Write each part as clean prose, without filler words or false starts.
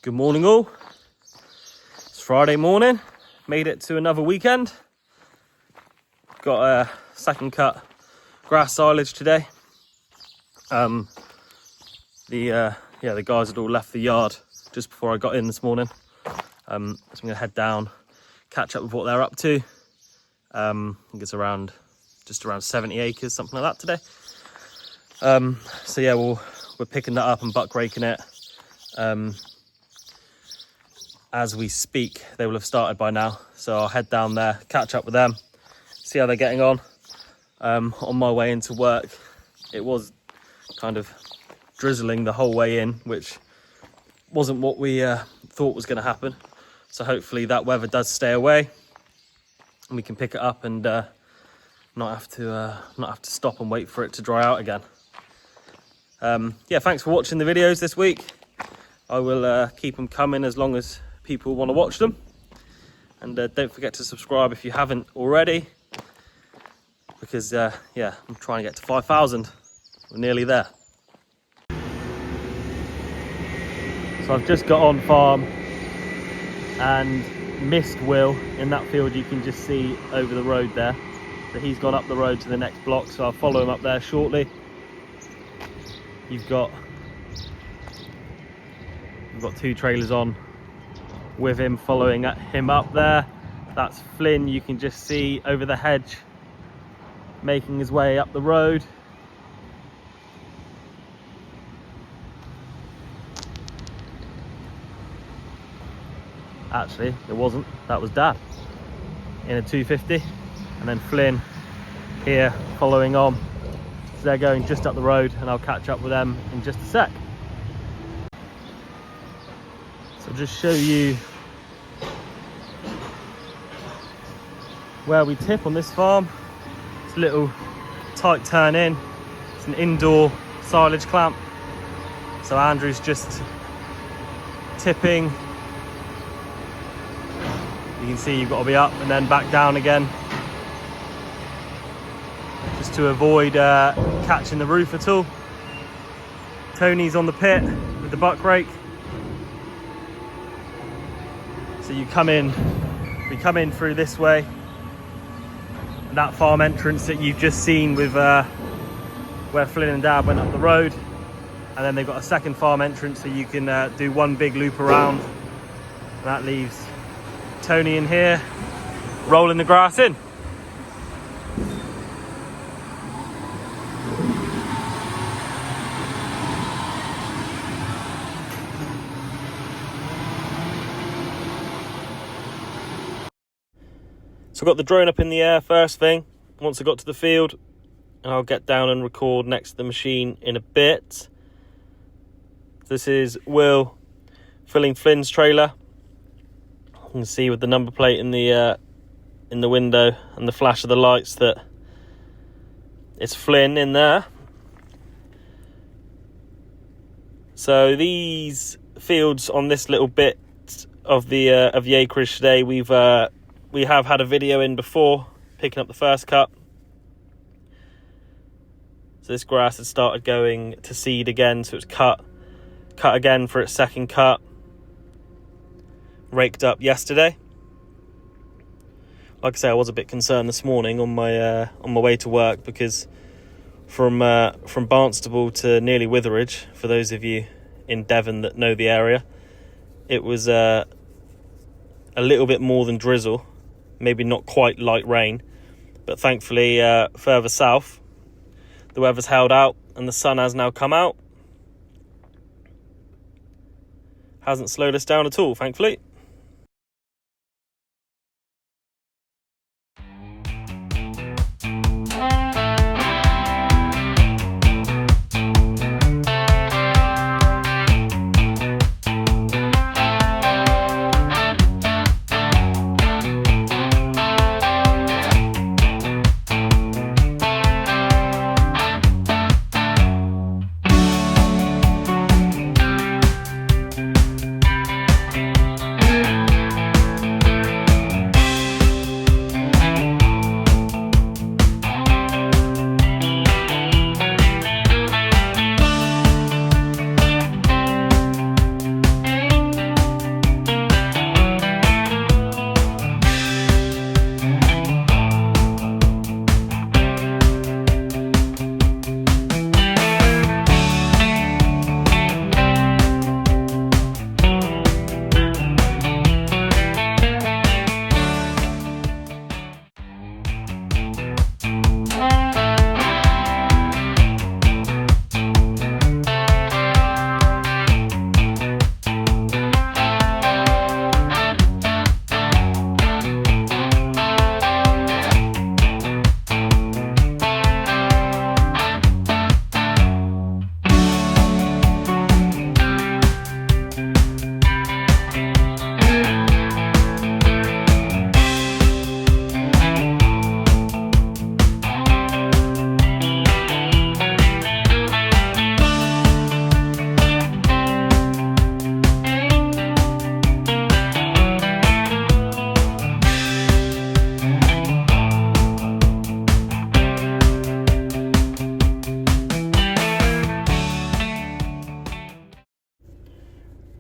Good morning all. It's Friday morning, made it to another weekend. Got a second cut grass silage today. The guys had all left the yard just before I got in this morning. So I'm gonna head down, catch up with what they're up to. I think it's just around 70 acres, something like that today. So yeah, we're picking that up and buck raking it. As we speak, they will have started by now. So I'll head down there, catch up with them, see how they're getting on. On my way into work, it was kind of drizzling the whole way in, which wasn't what we thought was going to happen. So hopefully that weather does stay away and we can pick it up and not have to stop and wait for it to dry out again. Yeah, thanks for watching the videos this week. I will keep them coming as long as people want to watch them, and don't forget to subscribe if you haven't already, because yeah, I'm trying to get to 5,000. We're nearly there. So I've just got on farm and missed Will in that field. You can just see over the road there, so he's gone up the road to the next block, so I'll follow him up there shortly. You've got two trailers on with him, following him up there. That's Flynn, you can just see over the hedge, making his way up the road. Actually, it wasn't, that was Dad in a 250, and then Flynn here following on. So they're going just up the road, and I'll catch up with them in just a sec. So just show you where we tip on this farm. It's a little tight turn in. It's an indoor silage clamp. So Andrew's just tipping. You can see you've got to be up and then back down again, just to avoid catching the roof at all. Tony's on the pit with the buck rake. So we come in through this way, and that farm entrance that you've just seen with where Flynn and Dad went up the road, and then they've got a second farm entrance, so you can do one big loop around, and that leaves Tony in here rolling the grass in. So I got the drone up in the air first thing, once I got to the field, and I'll get down and record next to the machine in a bit. This is Will filling Flynn's trailer. You can see with the number plate in the window and the flash of the lights that it's Flynn in there. So these fields on this little bit of the acreage today, we have had a video in before, picking up the first cut. So this grass had started going to seed again, so it's cut again for its second cut. Raked up yesterday. Like I say, I was a bit concerned this morning on my way to work, because from Barnstable to nearly Witheridge, for those of you in Devon that know the area, it was a little bit more than drizzle. Maybe not quite light rain, but thankfully further south the weather's held out and the sun has now come out. Hasn't slowed us down at all, thankfully.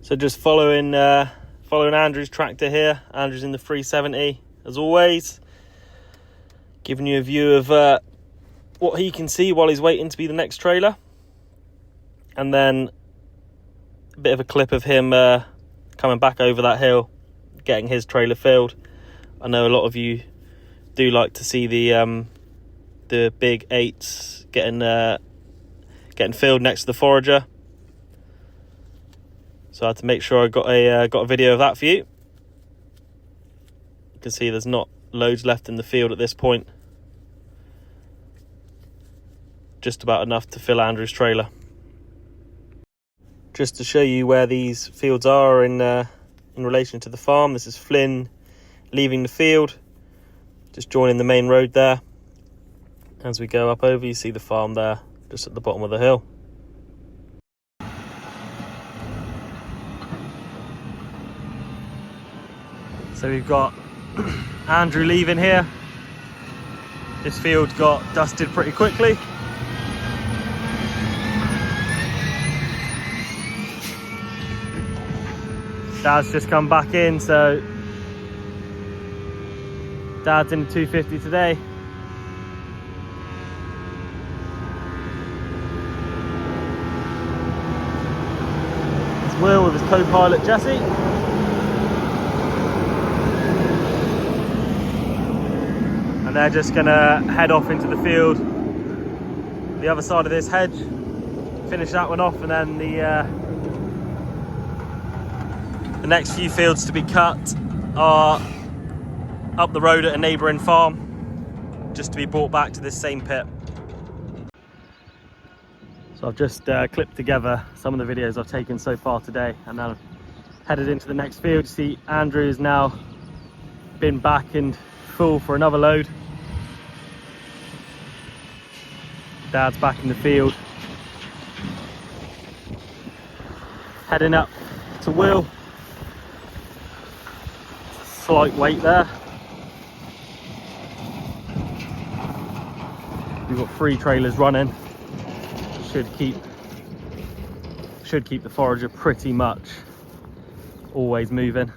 So just following Andrew's tractor here. Andrew's in the 370 as always, giving you a view of what he can see while he's waiting to be the next trailer, and then a bit of a clip of him coming back over that hill, getting his trailer filled. I know a lot of you do like to see the big 8s getting filled next to the forager. So I had to make sure I got a video of that for you. You can see there's not loads left in the field at this point. Just about enough to fill Andrew's trailer. Just to show you where these fields are in relation to the farm. This is Flyn leaving the field, just joining the main road there. As we go up over, you see the farm there, just at the bottom of the hill. So we've got Andrew leaving here. This field got dusted pretty quickly. Dad's just come back in, so Dad's in the 250 today. It's Will with his co-pilot Jesse. And they're just gonna head off into the field, the other side of this hedge, finish that one off, and then the next few fields to be cut are up the road at a neighbouring farm, just to be brought back to this same pit. So I've just clipped together some of the videos I've taken so far today, and then I've headed into the next field. You see Andrew's now been back and full for another load. Dad's back in the field. Heading up to Will. Slight wait there. We've got 3 trailers running. Should keep the forager pretty much always moving.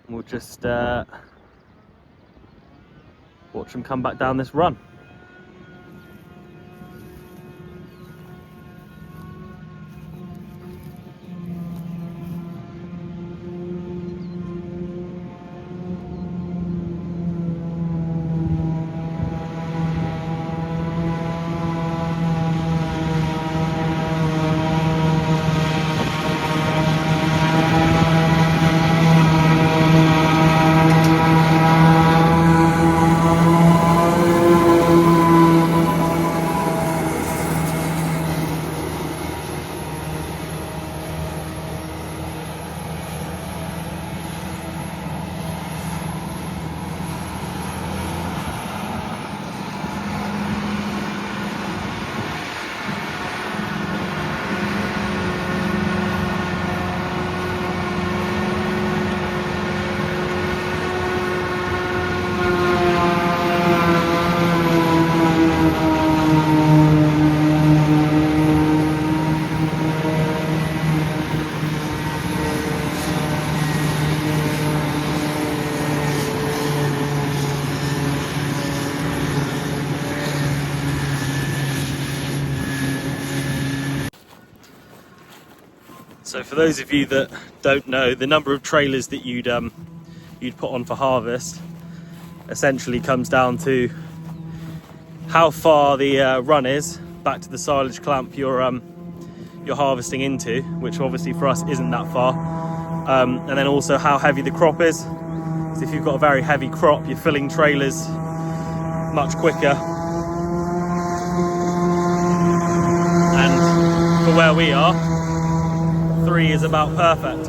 We'll just watch them come back down this run. So for those of you that don't know, the number of trailers that you'd put on for harvest essentially comes down to how far the run is back to the silage clamp you're harvesting into, which obviously for us isn't that far, and then also how heavy the crop is. So if you've got a very heavy crop, you're filling trailers much quicker. And for where we are, 3 is about perfect.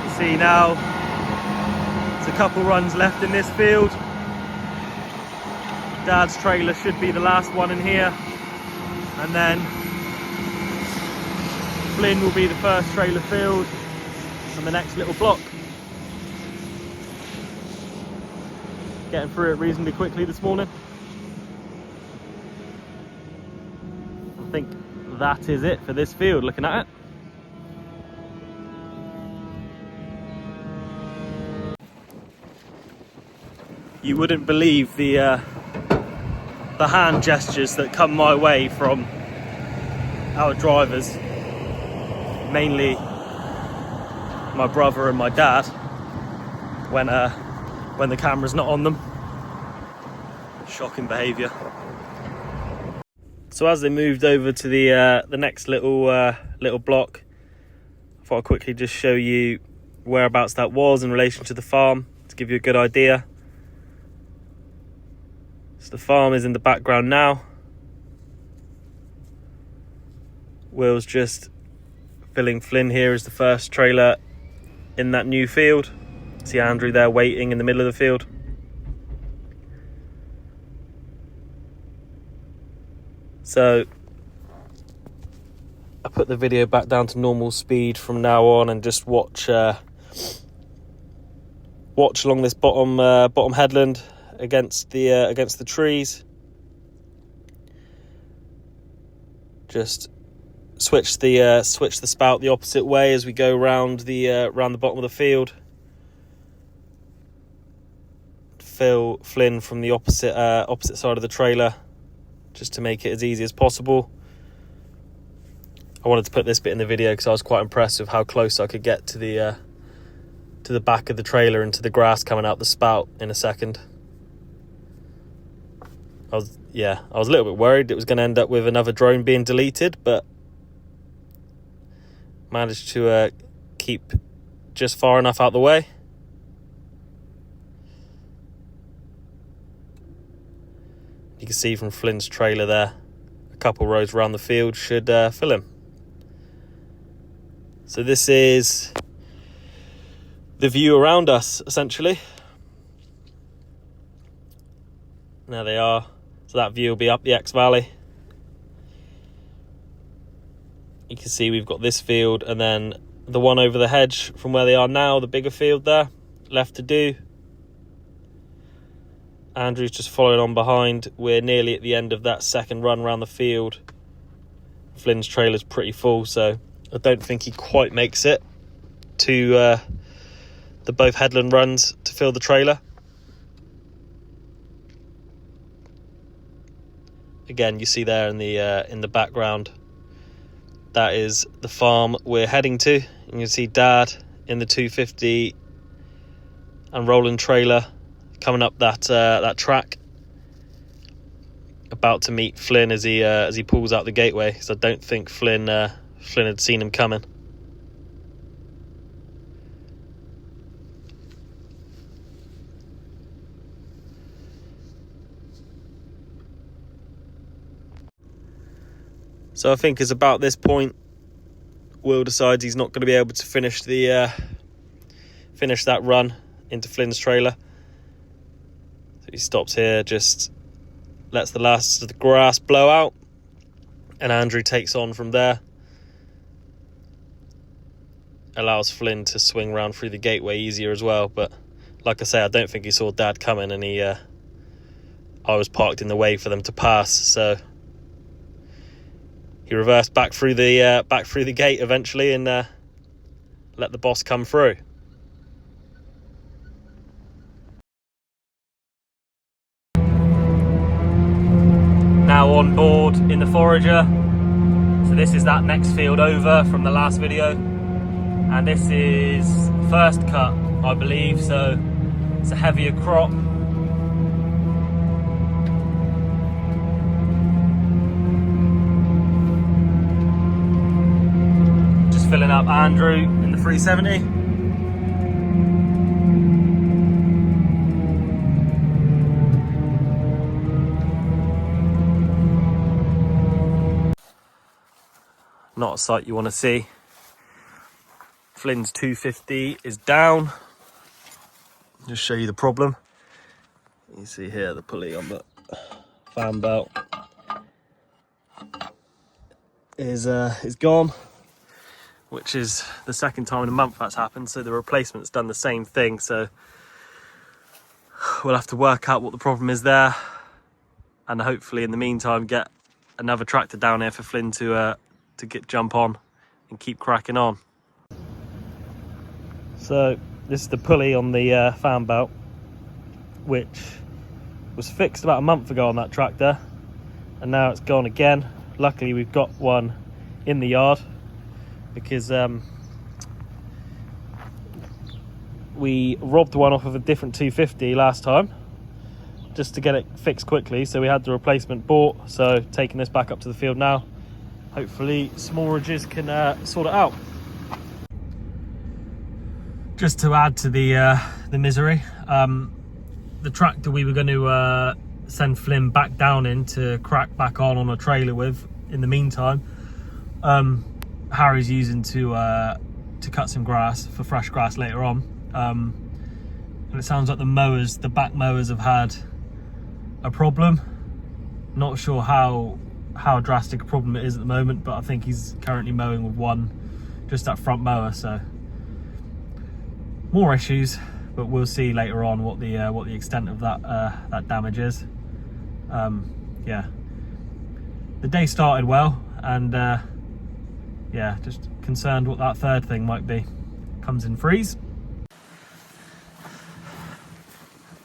You see now, there's a couple runs left in this field. Dad's trailer should be the last one in here, and then Flyn will be the first trailer filled on the next little block. getting through it reasonably quickly this morning. I think that is it for this field, looking at it. You wouldn't believe the hand gestures that come my way from our drivers, mainly my brother and my dad, when the camera's not on them. Shocking behaviour. So as they moved over to the next little block, I thought I'd quickly just show you whereabouts that was in relation to the farm to give you a good idea. So the farm is in the background now. Will's just filling Flynn here as the first trailer in that new field. See Andrew there waiting in the middle of the field. So I put the video back down to normal speed from now on and just watch along this bottom headland against the trees. Just switch the spout the opposite way as we go round the bottom of the field. Fill Flynn from the opposite side of the trailer, just to make it as easy as possible. I wanted to put this bit in the video because I was quite impressed with how close I could get to the back of the trailer and to the grass coming out the spout in a second. I was a little bit worried it was going to end up with another drone being deleted, but managed to keep just far enough out the way. You can see from Flyn's trailer there, a couple rows around the field should fill him. So this is the view around us, essentially. There they are. So that view will be up the X Valley. You can see we've got this field and then the one over the hedge from where they are now, the bigger field there, left to do. Andrew's just following on behind. We're nearly at the end of that second run around the field. Flyn's trailer's pretty full, so I don't think he quite makes it to the both headland runs to fill the trailer. Again, you see there in the background, that is the farm we're heading to. You can see Dad in the 250 and rolling trailer coming up that track, about to meet Flyn as he pulls out the gateway, because I don't think Flyn had seen him coming. So I think it's about this point Will decides he's not going to be able to finish that run into Flyn's trailer. So he stops here, just lets the last of the grass blow out, and Andrew takes on from there. Allows Flyn to swing round through the gateway easier as well, but like I say, I don't think he saw Dad coming, and I was parked in the way for them to pass, so he reversed back through the gate eventually and let the boss come through. Now on board in the forager. So this is that next field over from the last video, and this is first cut, I believe, so it's a heavier crop. Just filling up Andrew in the 370. Not a sight you want to see. Flyn's 250 is down. Just show you the problem. You see here the pulley on the fan belt is gone, which is the second time in a month that's happened. So the replacement's done the same thing. So we'll have to work out what the problem is there, and hopefully in the meantime get another tractor down here for Flynn to jump on and keep cracking on. So this is the pulley on the fan belt, which was fixed about a month ago on that tractor, and now it's gone again. Luckily we've got one in the yard, because we robbed one off of a different 250 last time just to get it fixed quickly, so we had the replacement bought. So taking this back up to the field now, hopefully Smorages can sort it out. Just to add to the misery, the tractor we were going to send Flynn back down in to crack back on a trailer with in the meantime, Harry's using to cut some grass for fresh grass later on. And it sounds like the back mowers have had a problem. Not sure how drastic a problem it is at the moment, but I think he's currently mowing with one, just that front mower, so more issues, but we'll see later on what the extent of that damage is. Yeah, the day started well, and yeah, just concerned what that third thing might be. Comes in freeze.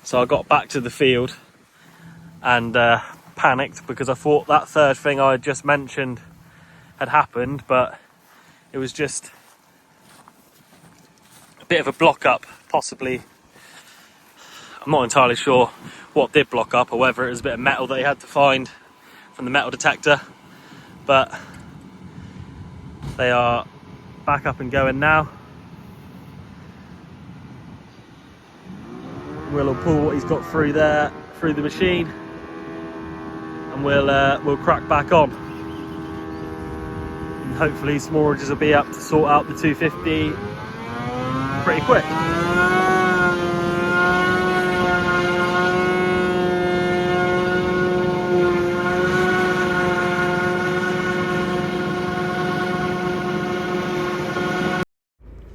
So I got back to the field and panicked, because I thought that third thing I just mentioned had happened, but it was just a bit of a block up, possibly. I'm not entirely sure what did block up, or whether it was a bit of metal that they had to find from the metal detector, but they are back up and going now. Will pull what he's got through there, through the machine, and we'll crack back on. And hopefully Smorages will be up to sort out the 250 pretty quick.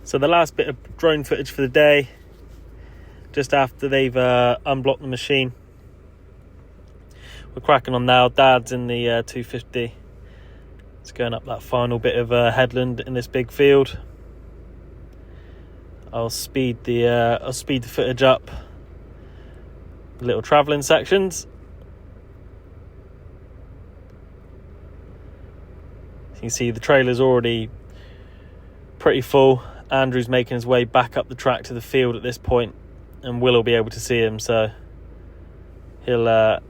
So the last bit of drone footage for the day, just after they've unblocked the machine. We're cracking on now. Dad's in the 250. It's going up that final bit of headland in this big field. I'll speed the footage up. The little travelling sections. You can see the trailer's already pretty full. Andrew's making his way back up the track to the field at this point, and Will be able to see him, so he'll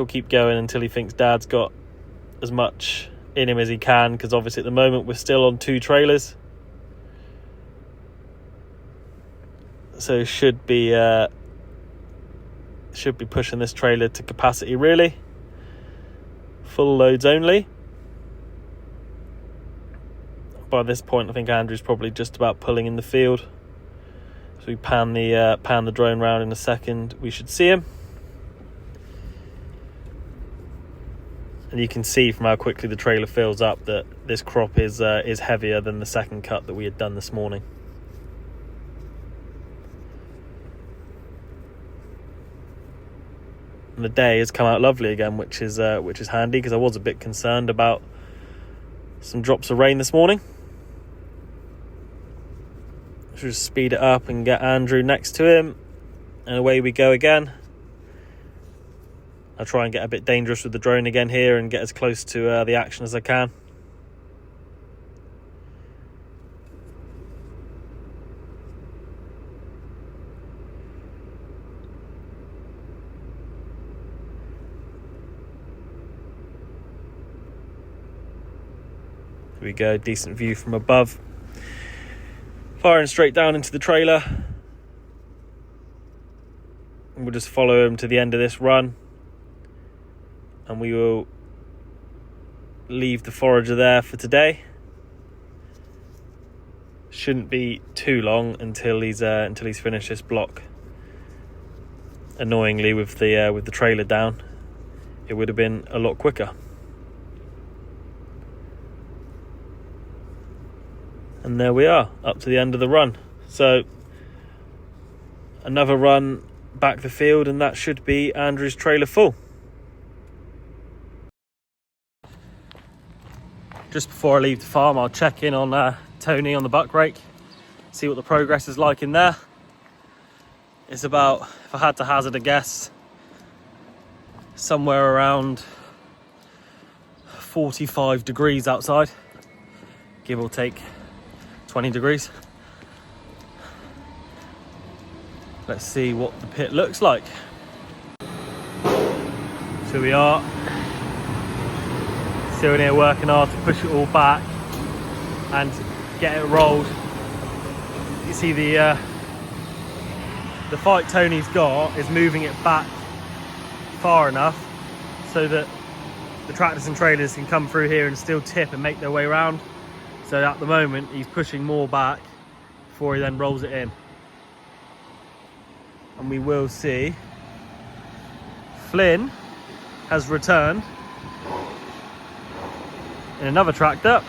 keep going until he thinks Dad's got as much in him as he can, because obviously at the moment we're still on 2 trailers, so should be pushing this trailer to capacity, really. Full loads only. By this point I think Andrew's probably just about pulling in the field. So we pan the drone round in a second, we should see him. And you can see from how quickly the trailer fills up that this crop is heavier than the second cut that we had done this morning. And the day has come out lovely again, which is handy, because I was a bit concerned about some drops of rain this morning. Should just speed it up and get Andrew next to him, and away we go again. I'll try and get a bit dangerous with the drone again here and get as close to the action as I can. Here we go, decent view from above. Firing straight down into the trailer. We'll just follow him to the end of this run, and we will leave the forager there for today. Shouldn't be too long until he's finished this block. Annoyingly, with the trailer down, it would have been a lot quicker. And there we are, up to the end of the run. So another run back the field, and that should be Andrew's trailer full. Just before I leave the farm, I'll check in on Tony on the buck rake, see what the progress is like in there. It's about, if I had to hazard a guess, somewhere around 45 degrees outside, give or take 20 degrees. Let's see what the pit looks like. So we are still in here working hard to push it all back and get it rolled. You see the fight Tony's got is moving it back far enough so that the tractors and trailers can come through here and still tip and make their way around. So at the moment he's pushing more back before he then rolls it in. And we will see Flyn has returned in another tractor.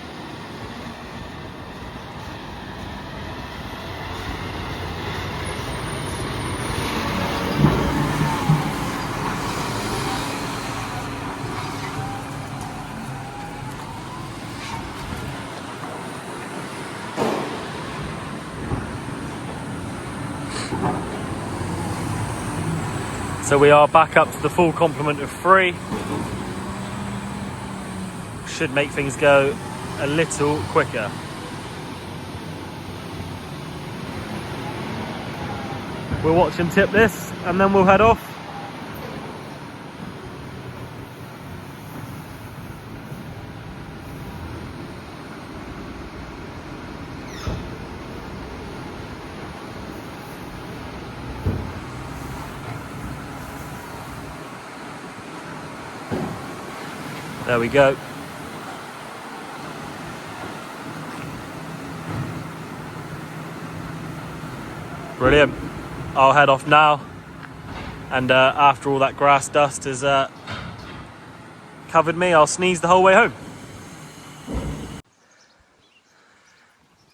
So we are back up to the full complement of 3. Should make things go a little quicker. We'll watch him tip this and then we'll head off. There we go. Brilliant. I'll head off now, and after all that grass dust has covered me, I'll sneeze the whole way home.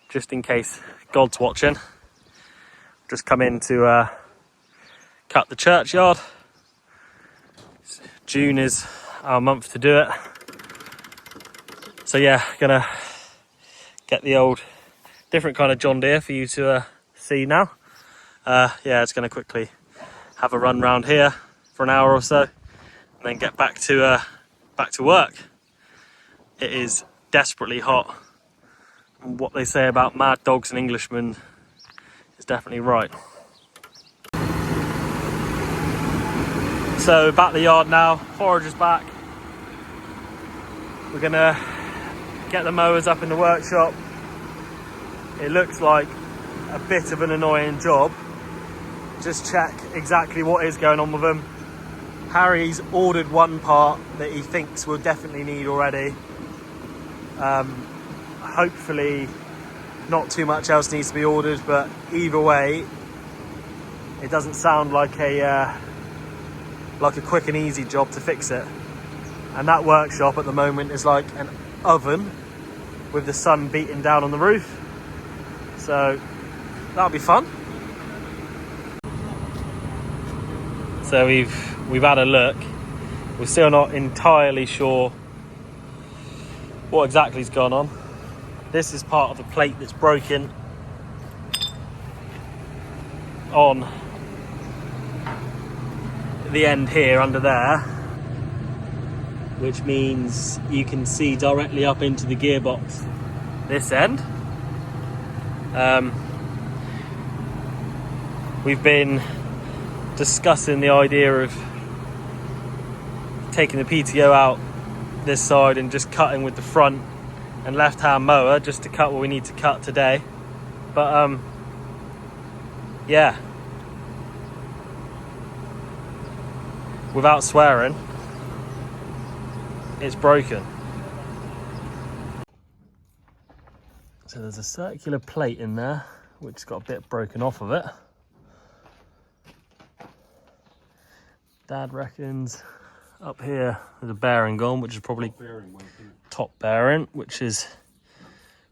Just in case God's watching, just come in to cut the churchyard. June is our month to do it. So yeah, gonna get the old different kind of John Deere for you to see now. Yeah, it's gonna quickly have a run round here for an hour or so and then get back to work. It is desperately hot, and what they say about mad dogs and Englishmen is definitely right. So back to the yard now, forager's back. We're gonna get the mowers up in the workshop. It looks like a bit of an annoying job. Just check exactly what is going on with them. Harry's ordered one part that he thinks we'll definitely need already. Hopefully not too much else needs to be ordered, but either way, it doesn't sound like a quick and easy job to fix it. And that workshop at the moment is like an oven with the sun beating down on the roof. So that'll be fun. So we've had a look. We're still not entirely sure what exactly has gone on. This is part of the plate that's broken on the end here under there, which means you can see directly up into the gearbox this end. We've been discussing the idea of taking the PTO out this side and just cutting with the front and left hand mower just to cut what we need to cut today. But yeah, without swearing, it's broken. So there's a circular plate in there which has got a bit broken off of it. Dad reckons up here there's a bearing gone, which is probably top bearing, which is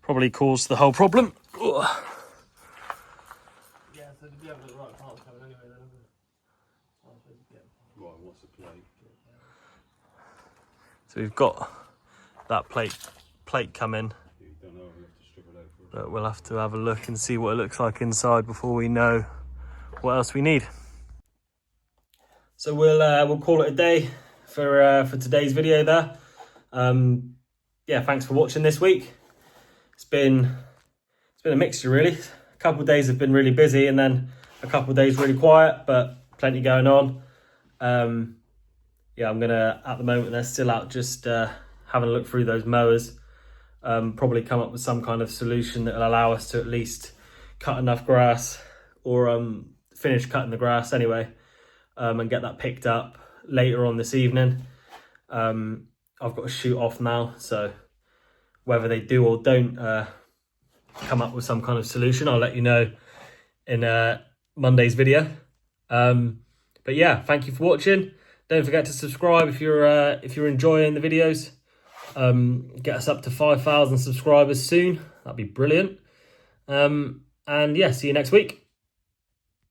probably caused the whole problem. Ugh. Yeah, so we have the right parts coming anyway then. Right, what's the plate? So we've got that plate coming, You don't know, we have to strip it out first. but we'll have to have a look and see what it looks like inside before we know what else we need. So we'll call it a day for today's video there. Yeah, thanks for watching this week. It's been a mixture really. A couple of days have been really busy and then a couple of days really quiet, but plenty going on. Yeah, I'm gonna, at the moment they're still out just having a look through those mowers. Probably come up with some kind of solution that will allow us to at least cut enough grass, or finish cutting the grass anyway, and get that picked up later on this evening. I've got to shoot off now, so whether they do or don't come up with some kind of solution, I'll let you know in Monday's video. But yeah, thank you for watching. Don't forget to subscribe if you're enjoying the videos. Get us up to 5,000 subscribers soon. That'd be brilliant. And yeah, see you next week.